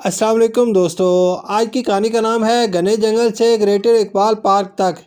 السلام علیکم دوستو، آج کی کہانی کا نام ہے گھنے جنگل سے گریٹر اقبال پارک تک۔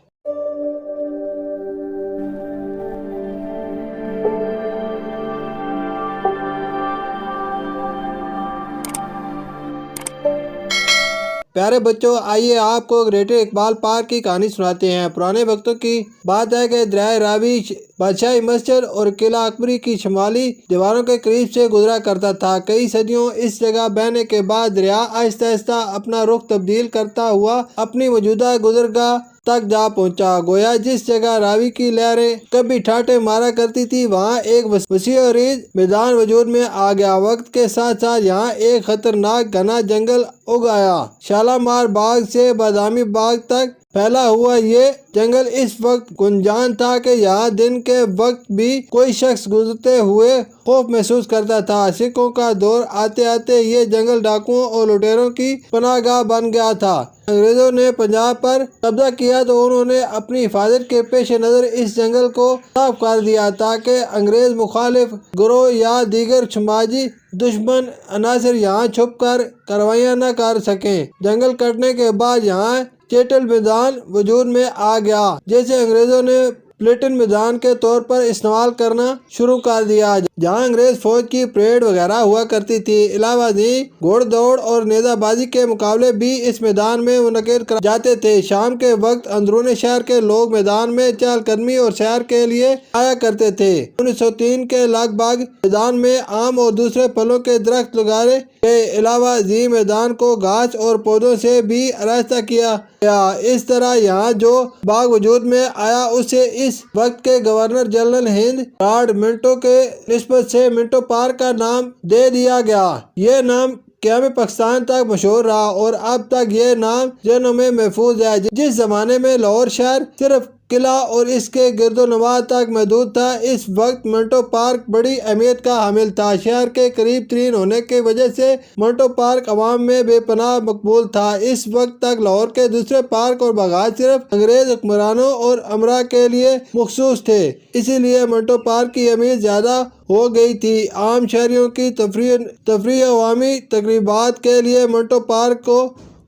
پیارے بچوں، آئیے آپ کو گریٹر اقبال پارک کی کہانی سناتے ہیں۔ پرانے وقتوں کی بات ہے کہ دریائے راوی بادشاہی مصر اور قلعہ اکبری کی شمالی دیواروں کے قریب سے گزرا کرتا تھا۔ کئی صدیوں اس جگہ بہنے کے بعد دریا آہستہ آہستہ اپنا رخ تبدیل کرتا ہوا اپنی موجودہ گزرگاہ تک جا پہنچا۔ گویا جس جگہ راوی کی لہریں کبھی ٹھاٹھے مارا کرتی تھی، وہاں ایک وسیع و عریض میدان وجود میں آ گیا۔ وقت کے ساتھ ساتھ یہاں ایک خطرناک گھنا جنگل اگ آیا۔ شالامار باغ سے بادامی باغ تک پھیلا ہوا یہ جنگل اس وقت گنجان تھا کہ یہاں دن کے وقت بھی کوئی شخص گزرتے ہوئے خوف محسوس کرتا تھا۔ سکھوں کا دور آتے آتے یہ جنگل ڈاکوؤں اور لٹیروں کی پناہ گاہ بن گیا تھا۔ انگریزوں نے پنجاب پر قبضہ کیا تو انہوں نے اپنی حفاظت کے پیش نظر اس جنگل کو صاف کر دیا تاکہ انگریز مخالف گروہ یا دیگر سماجی دشمن عناصر یہاں چھپ کر کارروائیاں نہ کر سکیں۔ جنگل کٹنے کے بعد یہاں چیٹل میدان وجود میں آ گیا، جسے انگریزوں نے پلیٹن میدان کے طور پر استعمال کرنا شروع کر دیا، جہاں انگریز فوج کی پریڈ وغیرہ ہوا کرتی تھی۔ علاوہ ازیں گھوڑ دوڑ اور نیزہ بازی کے مقابلے بھی اس میدان میں منعقد کراے جاتے تھے۔ شام کے وقت اندرون شہر کے لوگ میدان میں چہل قدمی اور سیر کے لیے آیا کرتے تھے۔ 1903 کے لگ بھگ میدان میں آم اور دوسرے پھلوں کے درخت لگائے گئے۔ علاوہ ازیں میدان کو گھاس اور پودوں سے بھی آراستہ کیا گیا۔ اس طرح یہاں جو باغ وجود میں آیا اسے اس وقت کے گورنر جنرل ہند لارڈ منٹو کے نسبت سے منٹو پارک کا نام دے دیا گیا۔ یہ نام قیام پاکستان تک مشہور رہا اور اب تک یہ نام ذہنوں میں محفوظ ہے۔ جس زمانے میں لاہور شہر صرف قلعہ اور اس کے گرد و نواح تک محدود تھا، اس وقت منٹو پارک بڑی اہمیت کا حامل تھا۔ شہر کے قریب ترین ہونے کی وجہ سے منٹو پارک عوام میں بے پناہ مقبول تھا۔ اس وقت تک لاہور کے دوسرے پارک اور باغات صرف انگریز حکمرانوں اور امراء کے لیے مخصوص تھے، اسی لیے منٹو پارک کی اہمیت زیادہ ہو گئی تھی۔ عام شہریوں کی تفریح عوامی تقریبات کے لیے منٹو پارک کو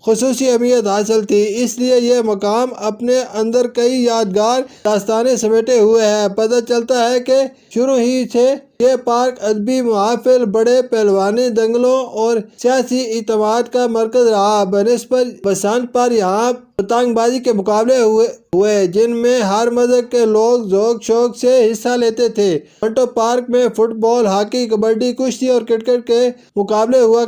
خصوصی اہمیت حاصل تھی، اس لیے یہ مقام اپنے اندر کئی یادگار داستانیں سمیٹے ہوئے ہے۔ پتہ چلتا ہے کہ شروع ہی سے یہ پارک ادبی محافل، بڑے پہلوانی دنگلوں اور سیاسی اجتماعات کا مرکز رہا۔ بنسبت بسنت پر یہاں پتنگ بازی کے مقابلے ہوئے جن میں ہر مذہب کے لوگ ذوق شوق سے حصہ لیتے تھے۔ منٹو پارک میں فٹ بال، ہاکی، کبڈی، کشتی اور کرکٹ کے مقابلے ہوا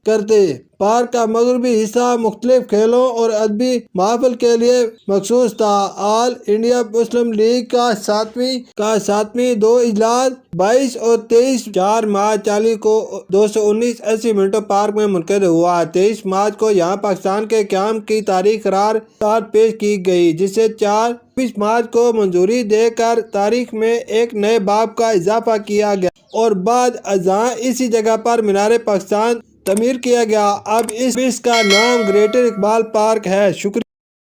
کرتے۔ پارک کا مغربی حصہ مختلف کھیلوں اور ادبی محافل کے لیے مخصوص تھا۔ آل انڈیا مسلم لیگ کا ساتویں دو اجلاس 22 اور 23 4 مارچ 219 منٹو پارک میں منعقد ہوا۔ 23 مارچ کو یہاں پاکستان کے قیام کی تاریخ قرار پیش کی گئی، جسے 24 مارچ کو منظوری دے کر تاریخ میں ایک نئے باب کا اضافہ کیا گیا اور بعد ازاں اسی جگہ پر مینار پاکستان تعمیر کیا گیا۔ اب اس کا نام گریٹر اقبال پارک ہے۔ شکریہ۔